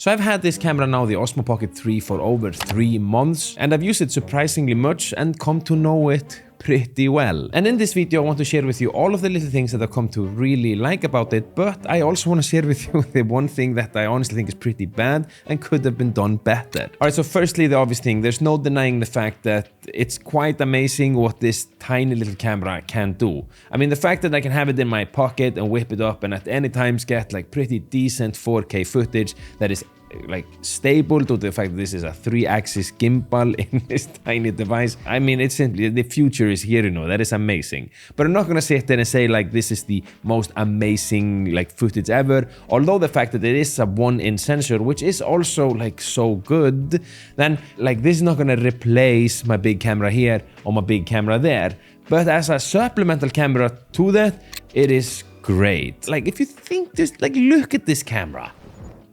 So I've had this camera now, the Osmo Pocket 3, for over 3 months, and I've used it surprisingly much and come to know it pretty well. And in this video I want to share with you all of the little things that I've come to really like about it, but I also want to share with you the one thing that I honestly think is pretty bad and could have been done better. Alright, so firstly, the obvious thing, there's no denying the fact that it's quite amazing what this tiny little camera can do. I mean, the fact that I can have it in my pocket and whip it up and at any times get like pretty decent 4K footage that is like stable due to the fact that this is a 3-axis gimbal in this tiny device. I mean, it's simply, the future is here, you know, that is amazing. But I'm not gonna sit there and say like this is the most amazing like footage ever, although the fact that it is a 1-inch sensor, which is also like so good, then like this is not gonna replace my big camera here or my big camera there. But as a supplemental camera to that, it is great. Like if you think just like look at this camera.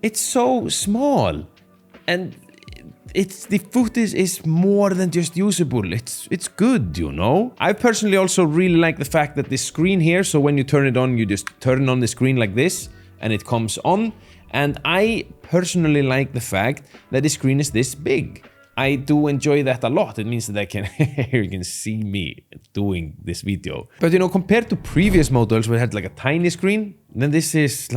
It's so small, and the footage is more than just usable. It's good, you know. I personally also really like the fact that the screen here, so when you turn it on, you just turn on the screen like this, and it comes on. And I personally like the fact that the screen is this big. I do enjoy that a lot. It means that I can, you can see me doing this video. But you know, compared to previous models where it had like a tiny screen, then this is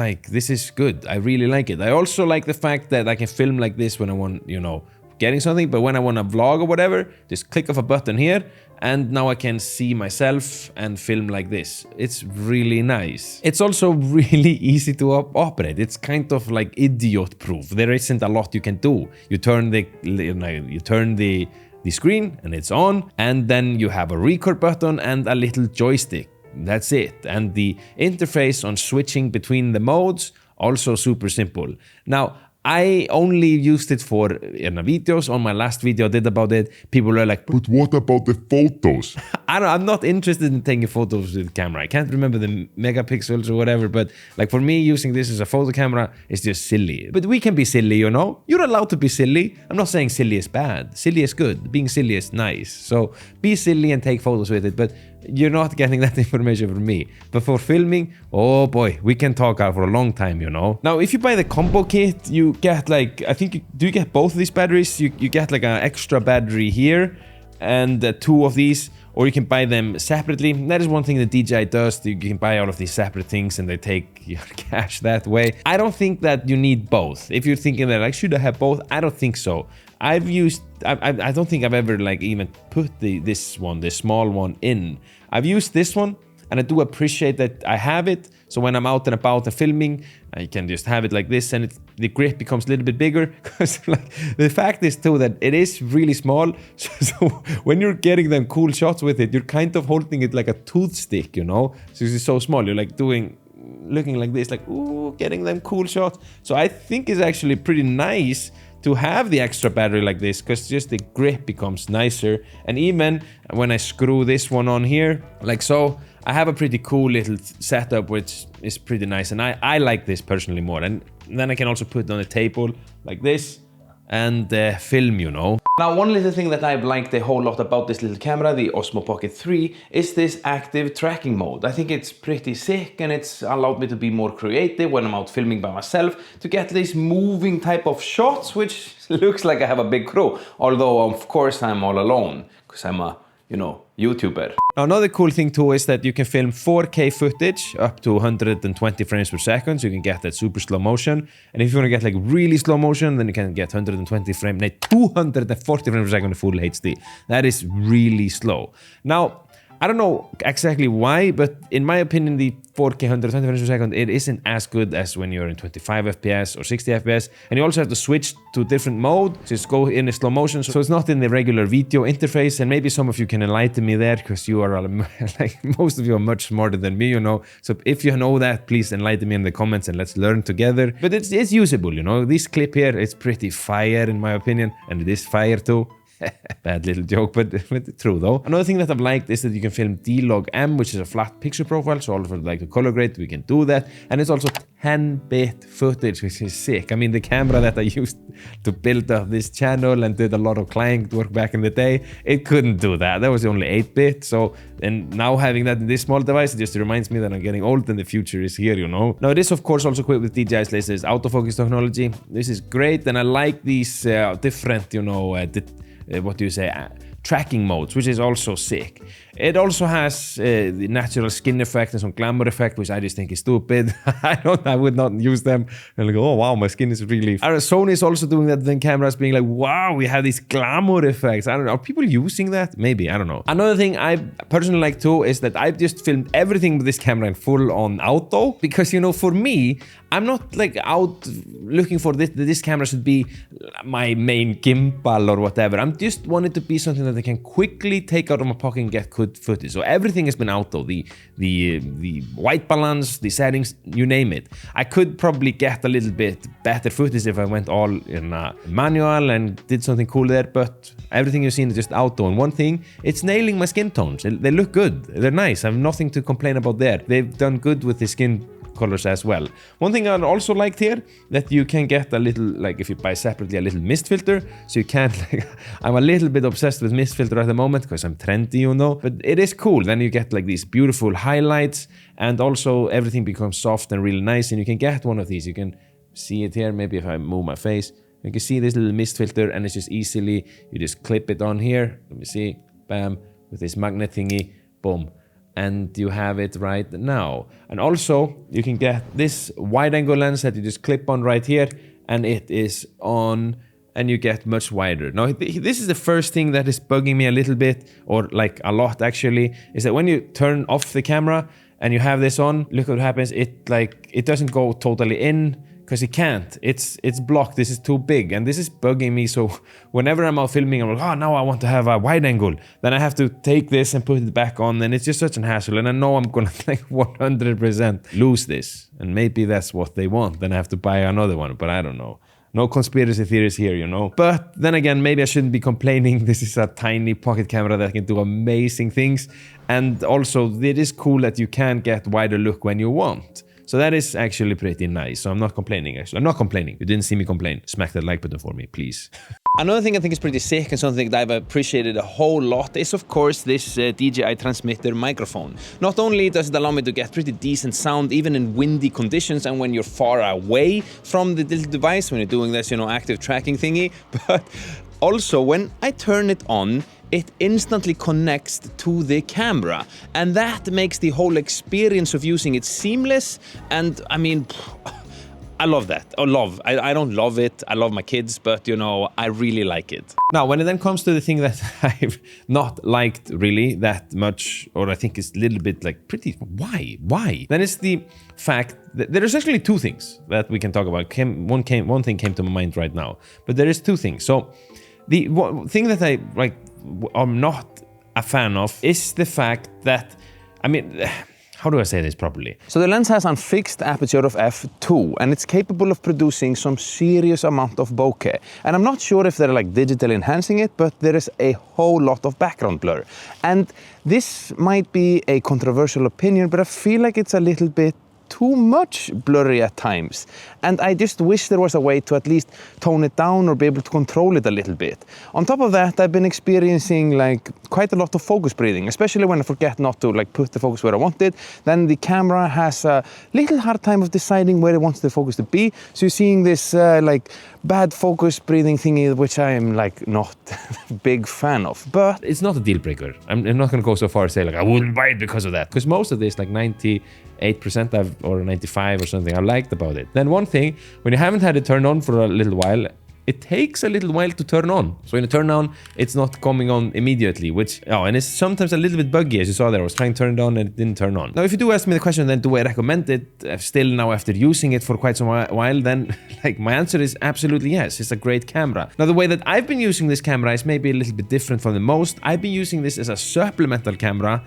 good. I really like it. I also like the fact that I can film like this when I want, you know, getting something, but when I want to vlog or whatever, just click off a button here, and now I can see myself and film like this. It's really nice. It's also really easy to operate. It's kind of like idiot proof. There isn't a lot you can do. You turn the screen and it's on, and then you have a record button and a little joystick. That's it. And the interface on switching between the modes, also super simple. Now, I only used it for videos. On my last video I did about it, people were like, but what about the photos? I'm not interested in taking photos with the camera. I can't remember the megapixels or whatever, but like for me, using this as a photo camera is just silly. But we can be silly, you know? You're allowed to be silly. I'm not saying silly is bad. Silly is good. Being silly is nice. So be silly and take photos with it, but you're not getting that information from me. But for filming, oh boy, we can talk out for a long time, you know. Now, if you buy the combo kit, you get like, I think do you get both of these batteries? You get like an extra battery here and 2 of these, or you can buy them separately. That is one thing that DJI does. You can buy all of these separate things and they take your cash that way. I don't think that you need both. If you're thinking that like, should I have both? I don't think so. I don't think I've ever like even put this small one in. I've used this one, and I do appreciate that I have it. So when I'm out and about and filming, I can just have it like this, and the grip becomes a little bit bigger. Because like the fact is too that it is really small. So when you're getting them cool shots with it, you're kind of holding it like a toothstick, you know. So it's so small. You're like looking like this, like ooh, getting them cool shots. So I think it's actually pretty nice to have the extra battery like this, because just the grip becomes nicer. And even when I screw this one on here, like so, I have a pretty cool little setup, which is pretty nice. And I like this personally more. And then I can also put it on a table like this and film, you know. Now, one little thing that I've liked a whole lot about this little camera, the Osmo Pocket 3, is this active tracking mode. I think it's pretty sick, and it's allowed me to be more creative when I'm out filming by myself, to get these moving type of shots, which looks like I have a big crew. Although, of course, I'm all alone, because I'm a, you know, YouTuber. Now, another cool thing too is that you can film 4K footage up to 120 frames per second, so you can get that super slow motion. And if you want to get like really slow motion, then you can get 240 frames per second in full HD. That is really slow. Now, I don't know exactly why, but in my opinion, the 4K 120 frames per second, it isn't as good as when you're in 25 FPS or 60 FPS. And you also have to switch to different mode, just go in a slow motion. So it's not in the regular video interface. And maybe some of you can enlighten me there, because you are like, most of you are much smarter than me, you know. So if you know that, please enlighten me in the comments and let's learn together. But it's usable, you know. This clip here is pretty fire in my opinion, and it is fire too. Bad little joke, but true though. Another thing that I've liked is that you can film D-Log M, which is a flat picture profile, so all of it like the color grade, we can do that. And it's also 10-bit footage, which is sick. I mean, the camera that I used to build up this channel and did a lot of client work back in the day, it couldn't do that. That was only 8-bit. So, and now having that in this small device, it just reminds me that I'm getting old and the future is here, you know. Now, it is of course also equipped with DJI's latest autofocus technology. This is great, and I like these different, you know, what do you say? Tracking modes, which is also sick. It also has the natural skin effect and some glamour effect, which I just think is stupid. I would not use them. And like, oh wow, my skin is really... Sony is also doing that then cameras being like, wow, we have these glamour effects. I don't know, are people using that? Maybe, I don't know. Another thing I personally like too is that I've just filmed everything with this camera in full on auto, because you know, for me, I'm not like out looking for this camera should be my main gimbal or whatever. I'm just wanted to be something that I can quickly take out of my pocket and get good footage. So everything has been auto, the white balance, the settings, you name it. I could probably get a little bit better footage if I went all in manual and did something cool there, but everything you've seen is just auto. And one thing, it's nailing my skin tones. They look good, they're nice. I have nothing to complain about there. They've done good with the skin colors as well. One thing I also liked here, that you can get a little, like if you buy separately, a little mist filter, so you can't like, I'm a little bit obsessed with mist filter at the moment because I'm trendy, you know, but it is cool. Then you get like these beautiful highlights, and also everything becomes soft and really nice, and you can get one of these. You can see it here, maybe if I move my face, you can see this little mist filter, and it's just easily, you just clip it on here, let me see, bam, with this magnet thingy, boom. And you have it right now. And also you can get this wide angle lens that you just clip on right here, and it is on, and you get much wider. Now this is the first thing that is bugging me a little bit, or like a lot actually, is that when you turn off the camera and you have this on, look what happens. It doesn't go totally in, because it can't. It's blocked. This is too big, and this is bugging me. So whenever I'm out filming, I'm like, oh, now I want to have a wide angle. Then I have to take this and put it back on, and it's just such an hassle. And I know I'm gonna like 100% lose this, and maybe that's what they want. Then I have to buy another one, but I don't know. No conspiracy theories here, you know. But then again, maybe I shouldn't be complaining. This is a tiny pocket camera that can do amazing things, and also it is cool that you can get wider look when you want. So that is actually pretty nice. So I'm not complaining, actually. I'm not complaining. You didn't see me complain. Smack that like button for me, please. Another thing I think is pretty sick, and something that I've appreciated a whole lot, is of course this DJI transmitter microphone. Not only does it allow me to get pretty decent sound even in windy conditions and when you're far away from the little device, when you're doing this, you know, active tracking thingy, but also when I turn it on, it instantly connects to the camera, and that makes the whole experience of using it seamless. And I mean, I love that. I don't love it. I love my kids, but you know, I really like it. Now, when it then comes to the thing that I've not liked really that much, or I think is a little bit like pretty, why? Then it's the fact that there's actually two things that we can talk about. One thing came to my mind right now, but there is two things. So the thing that I'm not a fan of is the fact that, I mean, how do I say this properly? So the lens has a fixed aperture of f2, and it's capable of producing some serious amount of bokeh. And I'm not sure if they're like digitally enhancing it, but there is a whole lot of background blur. And this might be a controversial opinion, but I feel like it's a little bit too much blurry at times, and I just wish there was a way to at least tone it down or be able to control it a little bit. On top of that, I've been experiencing like quite a lot of focus breathing, especially when I forget not to like put the focus where I want it. Then the camera has a little hard time of deciding where it wants the focus to be, so you're seeing this like bad focus breathing thingy, which I am like not a big fan of. But it's not a deal breaker. I'm not gonna go so far as say like I wouldn't buy it because of that, because most of this, like 98% or 95 or something, I liked about it. Then one thing, when you haven't had it turned on for a little while, it takes a little while to turn on. So when you turn on, it's not coming on immediately, which, and it's sometimes a little bit buggy, as you saw there. I was trying to turn it on and it didn't turn on. Now, if you do ask me the question, then do I recommend it still now after using it for quite some while, then like my answer is absolutely yes. It's a great camera. Now, the way that I've been using this camera is maybe a little bit different from the most. I've been using this as a supplemental camera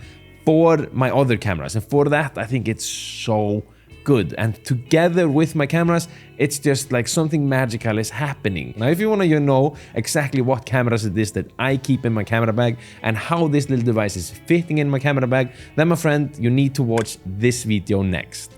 for my other cameras, and for that I think it's so good. And together with my cameras, it's just like something magical is happening. Now, if you want to know exactly what cameras it is that I keep in my camera bag and how this little device is fitting in my camera bag, then my friend, you need to watch this video next.